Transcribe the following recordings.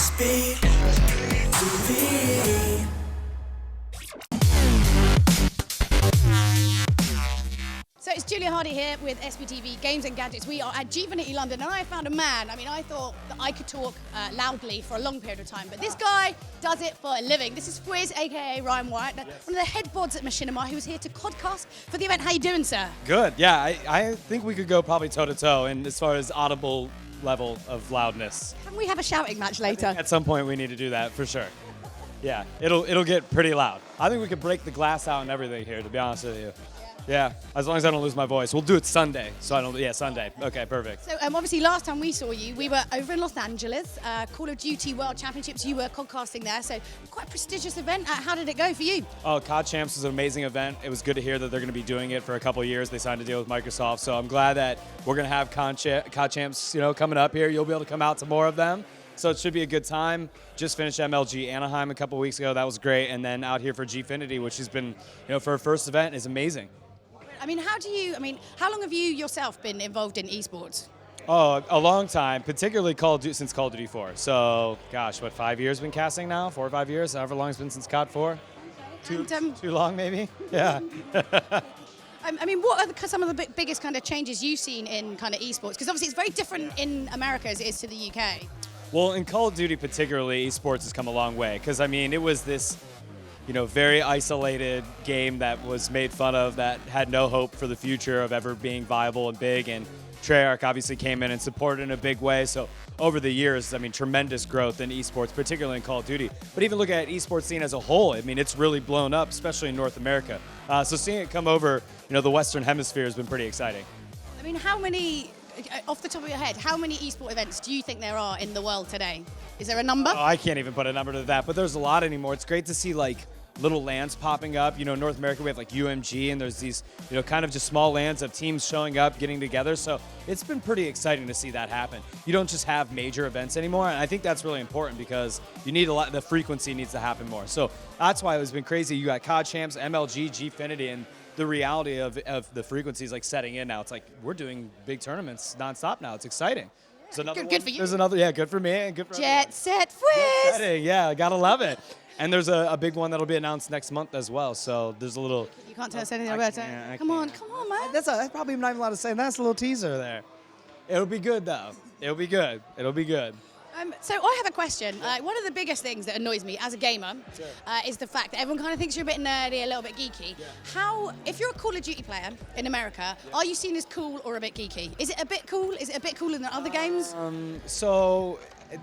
SBTV. So it's Julia Hardy here with SBTV Games and Gadgets. We are at GFinity London, and I found a man. I mean, I thought that I could talk loudly for a long period of time, but this guy does it for a living. This is Fwiz, aka Ryan White, one of the head bods at Machinima, who was here to CODcast for the event. How you doing, sir? Good. Yeah, I think we could go probably toe to toe, and as far as audible level of loudness. Can we have a shouting match later? At some point, we need to do that for sure. Yeah, it'll get pretty loud. I think we could break the glass out and everything here, to be honest with you. Yeah, as long as I don't lose my voice. We'll do it Sunday, so I don't. Yeah, Sunday. Okay, perfect. So obviously, last time we saw you, we were over in Los Angeles, Call of Duty World Championships. You were CODcasting there, so quite a prestigious event. How did it go for you? Oh, COD Champs was an amazing event. It was good to hear that they're going to be doing it for a couple of years. They signed a deal with Microsoft, so I'm glad that we're going to have COD Champs, coming up here. You'll be able to come out to more of them. So it should be a good time. Just finished MLG Anaheim a couple weeks ago. That was great. And then out here for GFinity, which has been, for a first event, is amazing. I mean, how long have you yourself been involved in eSports? Oh, a long time, particularly since Call of Duty 4. So, gosh, what, 5 years been casting now? 4 or 5 years? However long it's been since COD 4? Too long, maybe? Yeah. I mean, what are some of the biggest kind of changes you've seen in kind of eSports? Because obviously it's very different in America as it is to the UK. Well, in Call of Duty particularly, eSports has come a long way. Because, I mean, it was this very isolated game that was made fun of, that had no hope for the future of ever being viable and big. And Treyarch obviously came in and supported in a big way. So over the years, I mean, tremendous growth in esports, particularly in Call of Duty. But even looking at esports scene as a whole, I mean, it's really blown up, especially in North America. So seeing it come over, the Western Hemisphere has been pretty exciting. I mean, how many, off the top of your head, how many esport events do you think there are in the world today? Is there a number? Oh, I can't even put a number to that, but there's a lot anymore. It's great to see little lands popping up. North America, we have UMG, and there's these, kind of just small lands of teams showing up, getting together. So it's been pretty exciting to see that happen. You don't just have major events anymore, and I think that's really important because you need the frequency needs to happen more. So that's why it's been crazy. You got COD Champs, MLG, GFinity, and the reality of the frequencies setting in now. It's we're doing big tournaments nonstop now. It's exciting. Good for you. There's another, good for me and good for everyone. Jet Set Fwiz! Yeah, gotta love it. And there's a big one that'll be announced next month as well. So there's a little. You can't tell us anything about it. Come on, man. That's probably not even allowed to say. That's a little teaser there. It'll be good though. It'll be good. So I have a question. One of the biggest things that annoys me as a gamer is the fact that everyone kind of thinks you're a bit nerdy, a little bit geeky. If you're a Call of Duty player in America, are you seen as cool or a bit geeky? Is it a bit cool? Is it a bit cooler than other games?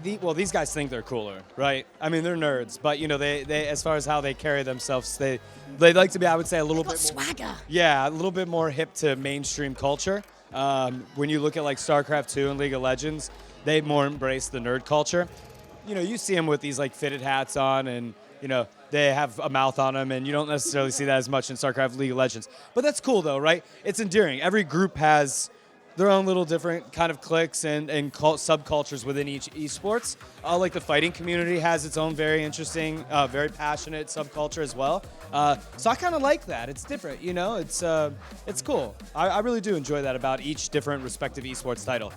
These guys think they're cooler, right? I mean, they're nerds, but they as far as how they carry themselves, they like to be, I would say, a little bit more swagger. Yeah, a little bit more hip to mainstream culture. When you look at StarCraft 2 and League of Legends, they more embrace the nerd culture. You see them with these fitted hats on, and they have a mouth on them, and you don't necessarily see that as much in StarCraft, League of Legends. But that's cool though, right? It's endearing. Every group has their own little different kind of cliques and subcultures within each esports. The fighting community has its own very interesting, very passionate subculture as well. So I kind of like that. It's different, it's cool. I really do enjoy that about each different respective esports title.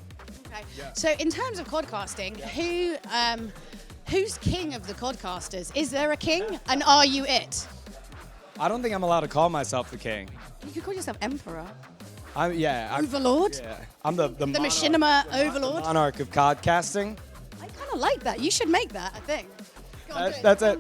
Okay. Yeah. So in terms of CODcasting, who's king of the CODcasters? Is there a king, and are you it? I don't think I'm allowed to call myself the king. You could call yourself emperor. Overlord? Yeah. I'm the Machinima Overlord? Monarch of COD casting. I kind of like that. You should make that, I think. Go on, that's it.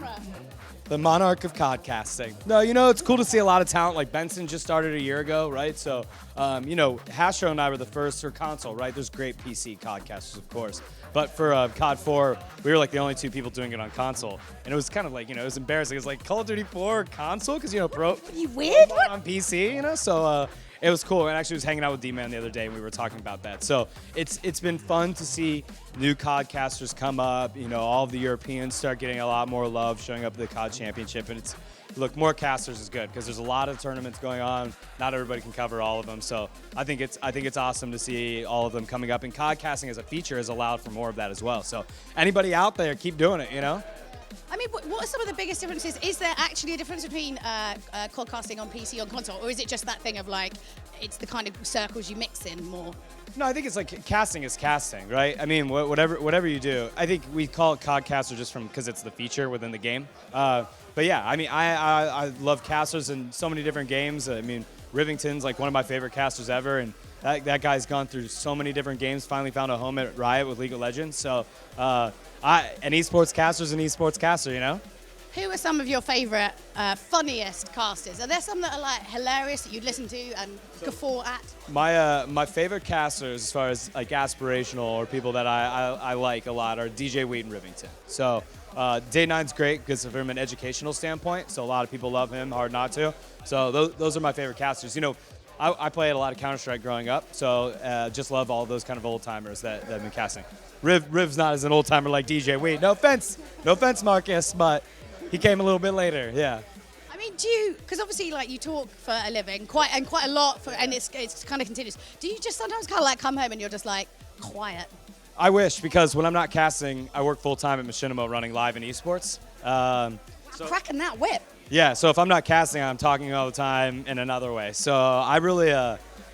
The Monarch of COD casting. No, it's cool to see a lot of talent. Benson just started a year ago, right? So, Hastro and I were the first for console, right? There's great PC COD casters, of course. But for COD 4, we were the only 2 people doing it on console. And it was kind of it was embarrassing. It was Call of Duty 4 console? Because, pro. You weird? On PC, So, it was cool. And actually, I was hanging out with D-Man the other day, and we were talking about that. So it's been fun to see new COD casters come up. All of the Europeans start getting a lot more love, showing up at the COD Championship. And more casters is good because there's a lot of tournaments going on. Not everybody can cover all of them. So I think it's awesome to see all of them coming up. And COD casting as a feature has allowed for more of that as well. So anybody out there, keep doing it. I mean, what are some of the biggest differences? Is there actually a difference between CODcasting on PC or console, or is it just that thing of it's the kind of circles you mix in more? No, I think it's like casting is casting, right? I mean, whatever you do. I think we call it COD Caster just because it's the feature within the game. But yeah, I mean, I love casters in so many different games. I mean, Rivington's like one of my favorite casters ever, and that guy's gone through so many different games. Finally found a home at Riot with League of Legends. So, an esports caster's an esports caster, you know. Who are some of your favorite, funniest casters? Are there some that are like hilarious that you'd listen to and guffaw at? My favorite casters, as far as like aspirational or people that I like a lot, are DJ Wheat and Rivington. So Day9's great because from an educational standpoint. So a lot of people love him, hard not to. So those are my favorite casters. You know, I played a lot of Counter-Strike growing up, so just love all those kind of old timers that have been casting. Riv's not as an old timer like DJ Wheat. No offense, Marcus, but he came a little bit later, yeah. I mean, do you, because obviously like you talk for a living, quite a lot, and it's kind of continuous. Do you just sometimes kind of like come home and you're just like quiet? I wish, because when I'm not casting, I work full time at Machinimo running live in eSports. Cracking that whip. Yeah, so if I'm not casting, I'm talking all the time in another way. So I really,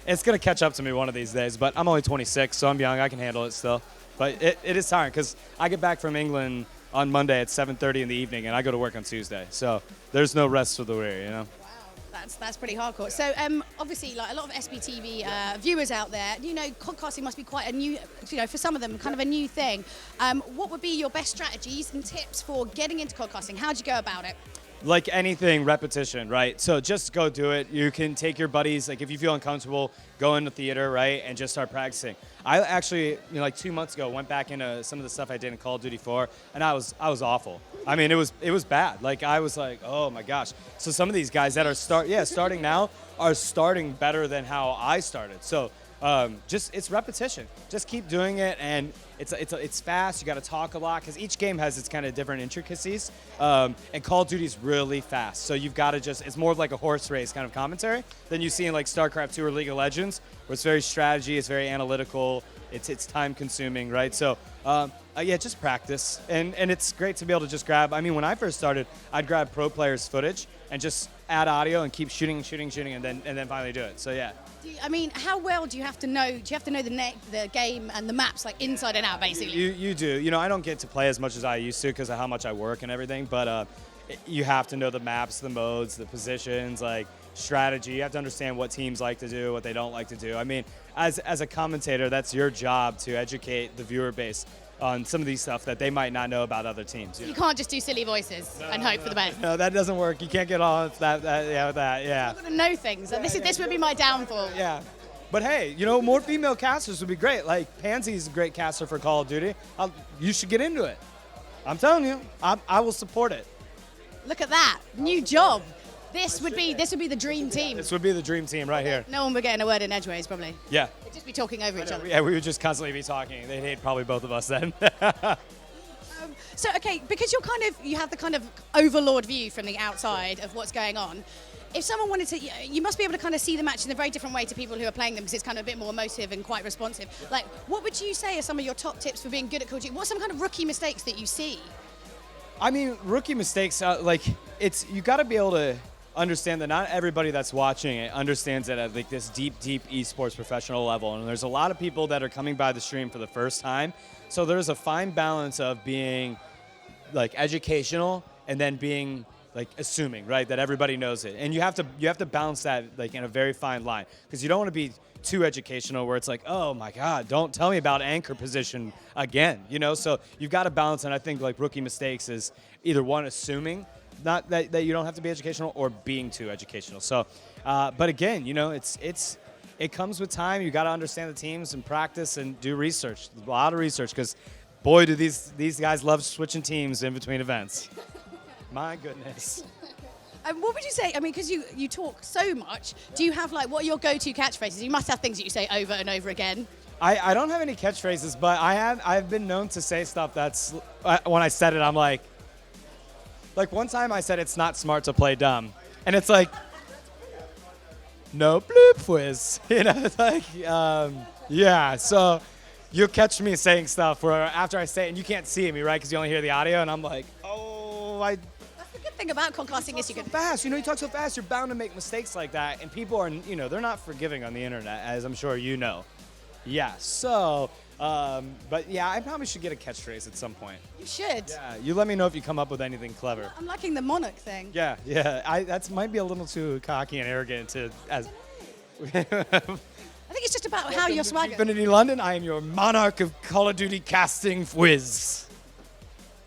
it's gonna catch up to me one of these days, but I'm only 26, so I'm young, I can handle it still. But it is tiring, because I get back from England on Monday at 7:30 in the evening, and I go to work on Tuesday. So there's no rest for the weary, you know? Wow, that's pretty hardcore. So obviously, like a lot of SBTV viewers out there, you know, podcasting must be quite a new, you know, for some of them, kind of a new thing. What would be your best strategies and tips for getting into podcasting? How'd you go about it? Like anything, repetition, right? So just go do it. You can take your buddies, like if you feel uncomfortable, go into theater, right, and just start practicing. I actually, you know, like 2 months ago, went back into some of the stuff I did in Call of Duty 4, and I was awful. I mean, it was bad. Like I was like, oh my gosh. So some of these guys that are starting now are starting better than how I started. So just it's repetition. Just keep doing it, and it's fast. You got to talk a lot because each game has its kind of different intricacies. And Call of Duty is really fast, so you've got to it's more of like a horse race kind of commentary than you see in like StarCraft 2 or League of Legends, where it's very strategy, it's very analytical, it's time consuming, right? So yeah, just practice, and it's great to be able to just grab. I mean, when I first started, I'd grab pro players' footage and just add audio and keep shooting, and then finally do it. So yeah. I mean, how well do you have to know? Do you have to know the game and the maps like inside and out, basically? You do. You know, I don't get to play as much as I used to because of how much I work and everything. But you have to know the maps, the modes, the positions, like strategy. You have to understand what teams like to do, what they don't like to do. I mean, as a commentator, that's your job to educate the viewer base on some of these stuff that they might not know about other teams. You can't just do silly voices and hope for the best. No, that doesn't work. You can't get on with that. Yeah. I've got to know things. This would be my downfall. Yeah. But hey, you know, more female casters would be great. Like Pansy's a great caster for Call of Duty. You should get into it. I'm telling you, I will support it. Look at that, new job. This would be the dream team. This would be the dream team right here. No one would get a word in edgeways, probably. Yeah. They'd just be talking over each other. Yeah, we would just constantly be talking. They'd hate probably both of us then. So, okay, because you have the kind of overlord view from the outside of what's going on. If someone wanted to, you must be able to kind of see the match in a very different way to people who are playing them because it's kind of a bit more emotive and quite responsive. Like, what would you say are some of your top tips for being good at Call of Duty? What's some kind of rookie mistakes that you see? I mean, rookie mistakes, you got to be able to understand that not everybody that's watching it understands it at like this deep esports professional level, and there's a lot of people that are coming by the stream for the first time. So there's a fine balance of being like educational and then being like assuming, right, that everybody knows it, and you have to balance that like in a very fine line because you don't want to be too educational where it's like, oh my God, don't tell me about anchor position again, you know. So you've got to balance, and I think like rookie mistakes is either one, assuming not that you don't have to be educational, or being too educational. So, but again, you know, it comes with time. You got to understand the teams and practice and do research, a lot of research, because boy, do these guys love switching teams in between events. My goodness. What would you say? I mean, because you talk so much, do you have like, what are your go-to catchphrases? You must have things that you say over and over again. I don't have any catchphrases, but I've been known to say stuff that's, when I said it, I'm like one time I said it's not smart to play dumb, and it's like, no bloop Fwiz, you know, it's like, yeah, so you'll catch me saying stuff where after I say it, and you can't see me, right, because you only hear the audio, and I'm like, oh, That's the good thing about podcasting is you can fast. You know, you talk so fast, you're bound to make mistakes like that. And people are, you know, they're not forgiving on the internet, as I'm sure you know. Yeah, so, but yeah, I probably should get a catchphrase at some point. You should. Yeah, you let me know if you come up with anything clever. I'm liking the monic thing. Yeah, that might be a little too cocky and arrogant to, as. I think it's just about how you're swagger. GFinity London, I am your monarch of Call of Duty casting Fwiz.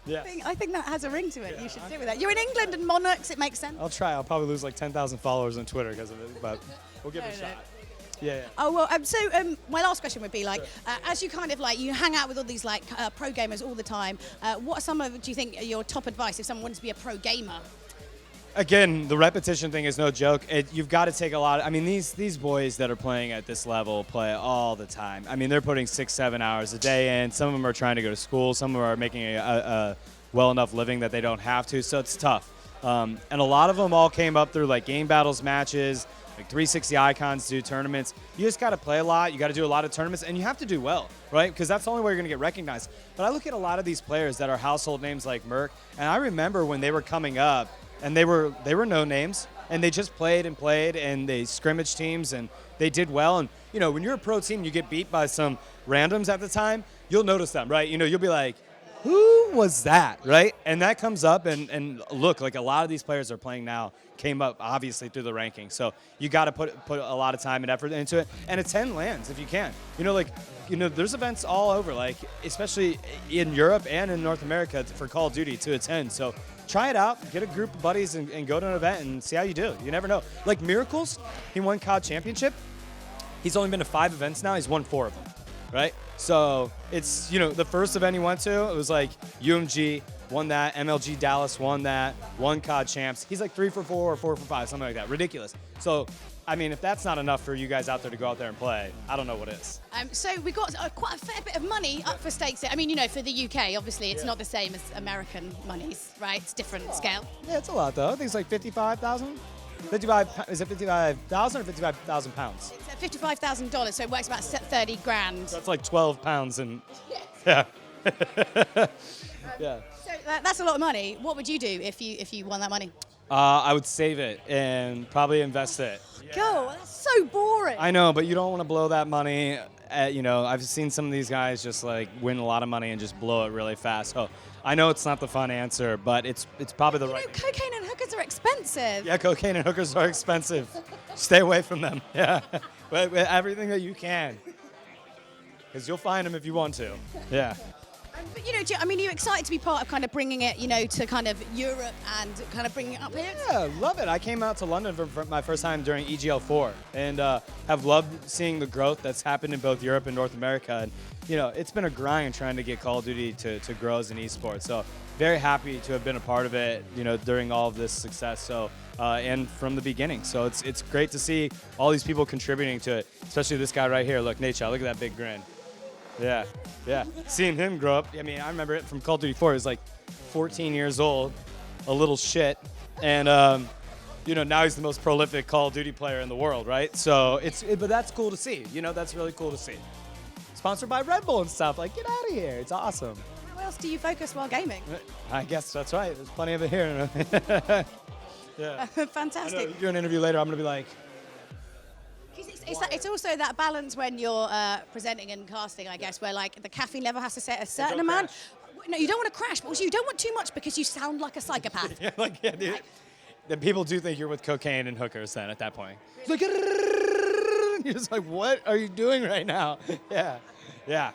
Yeah. I think that has a ring to it. You should stick with that. You're in England and monarchs, it makes sense. I'll try. I'll probably lose like 10,000 followers on Twitter because of it, but we'll give it a shot. Yeah. Oh, well, so my last question would be like, as you kind of like, you hang out with all these like pro gamers all the time, what are some of, do you think, are your top advice if someone wants to be a pro gamer? Again, the repetition thing is no joke. You've got to take a lot. I mean, these boys that are playing at this level play all the time. I mean, they're putting 6-7 hours a day in. Some of them are trying to go to school. Some of them are making a well enough living that they don't have to. So it's tough. And a lot of them all came up through like game battles matches, like 360 icons, do tournaments. You just got to play a lot. You got to do a lot of tournaments, and you have to do well, right? Because that's the only way you're going to get recognized. But I look at a lot of these players that are household names like Merck, and I remember when they were coming up. And they were no names, and they just played, and they scrimmage teams, and they did well. And you know, when you're a pro team, you get beat by some randoms at the time. You'll notice them, right? You know, you'll be like, who was that, right? And that comes up, and look, like a lot of these players are playing now came up obviously through the rankings. So you got to put a lot of time and effort into it, and attend LANs if you can. You know, like, you know, there's events all over, like especially in Europe and in North America for Call of Duty to attend. So try it out, get a group of buddies and go to an event and see how you do. You never know. Like Miracles, he won COD Championship. He's only been to 5 events now. He's won 4 of them, right? So it's, you know, the first event he went to, it was like UMG won that, MLG Dallas won that, won COD Champs. He's like 3 for 4 or 4 for 5, something like that. Ridiculous. So, I mean, if that's not enough for you guys out there to go out there and play, I don't know what is. So we got quite a fair bit of money up for stakes. I mean, you know, for the UK, obviously, it's not the same as American monies, right? It's different scale. Yeah, it's a lot, though. I think it's like 55,000. 55, is it 55,000 or 55,000 pounds? It's $55,000, so it works about 30 grand. That's like 12 pounds and, yeah. Yeah. So that's a lot of money. What would you do if you won that money? I would save it and probably invest it. Go, that's so boring. I know, but you don't want to blow that money. You know, I've seen some of these guys just like win a lot of money and just blow it really fast. So I know it's not the fun answer, but it's probably the right. Cocaine and hookers are expensive. Yeah, cocaine and hookers are expensive. Stay away from them. Yeah, with everything that you can, because you'll find them if you want to. Yeah. But, you know, I mean, are you excited to be part of kind of bringing it, you know, to kind of Europe and kind of bringing it up here? Yeah, love it. I came out to London for my first time during EGL4 and have loved seeing the growth that's happened in both Europe and North America. And, you know, it's been a grind trying to get Call of Duty to grow as an esports. So very happy to have been a part of it, you know, during all of this success. So, and from the beginning. So it's great to see all these people contributing to it, especially this guy right here. Look, Nate, look at that big grin. Yeah, yeah. Seeing him grow up, I mean, I remember it from Call of Duty 4. He was like 14 years old, a little shit, and you know, now he's the most prolific Call of Duty player in the world, right? So but that's cool to see. You know, that's really cool to see. Sponsored by Red Bull and stuff. Like, get out of here. It's awesome. How else do you focus while gaming? I guess that's right. There's plenty of it here. Yeah. Fantastic. I know, you do an interview later, I'm gonna be like. It's also that balance when you're presenting and casting, I guess, where like the caffeine level has to set a certain amount. No, you don't want to crash, but also you don't want too much because you sound like a psychopath. Yeah, like, yeah, dude. Then people do think you're with cocaine and hookers then at that point. It's like, you're just like, what are you doing right now? Yeah, yeah.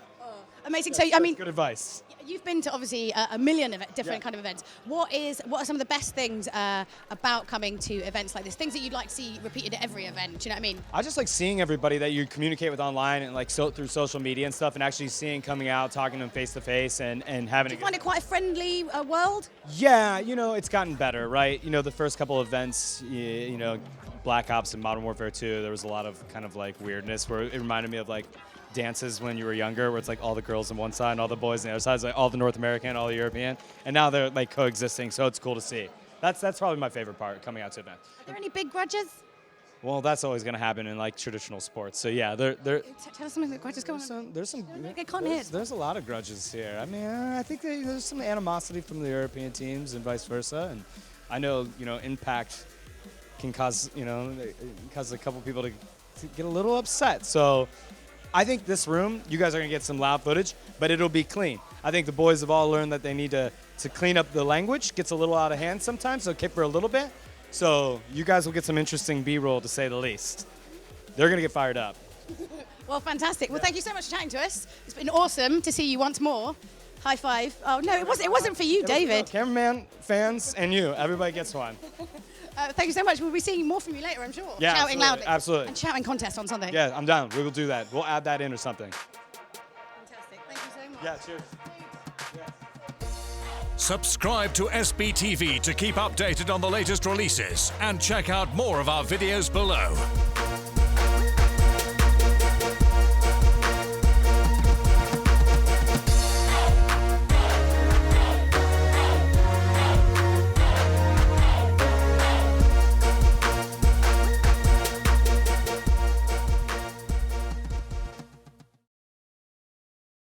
Amazing. So, I mean, good advice. You've been to obviously a million of different kind of events. What are some of the best things about coming to events like this? Things that you'd like to see repeated at every event? Do you know what I mean? I just like seeing everybody that you communicate with online and like through social media and stuff, and actually seeing coming out, talking to them face to face, and having. Do you find it quite a friendly world? Yeah, you know, it's gotten better, right? You know, the first couple of events, you know, Black Ops and Modern Warfare 2, there was a lot of kind of like weirdness where it reminded me of like dances when you were younger, where it's like all the girls on one side and all the boys on the other side. It's like all the North American, all the European, and now they're like coexisting. So it's cool to see. That's probably my favorite part coming out to events. Are there any big grudges? Well, that's always going to happen in like traditional sports. So yeah, they're tell us something that grudges going on. There's a lot of grudges here. I mean, I think there's some animosity from the European teams and vice versa, and I know, impact can cause, cause a couple people to get a little upset. So I think this room, you guys are gonna get some loud footage, but it'll be clean. I think the boys have all learned that they need to clean up the language. Gets a little out of hand sometimes, so kipper a little bit. So you guys will get some interesting B-roll, to say the least. They're gonna get fired up. Well, fantastic. Well, thank you so much for chatting to us. It's been awesome to see you once more. High five. Oh no, it wasn't for you, David. Cameraman, fans, and you. Everybody gets one. Thank you so much. We'll be seeing more from you later, I'm sure. Yeah, shouting absolutely, loudly. absolutely. And shouting contest on something. Yeah, I'm down. We will do that. We'll add that in or something. Fantastic. Thank you so much. Yeah, cheers. Subscribe to SBTV to keep updated on the latest releases and check out more of our videos below.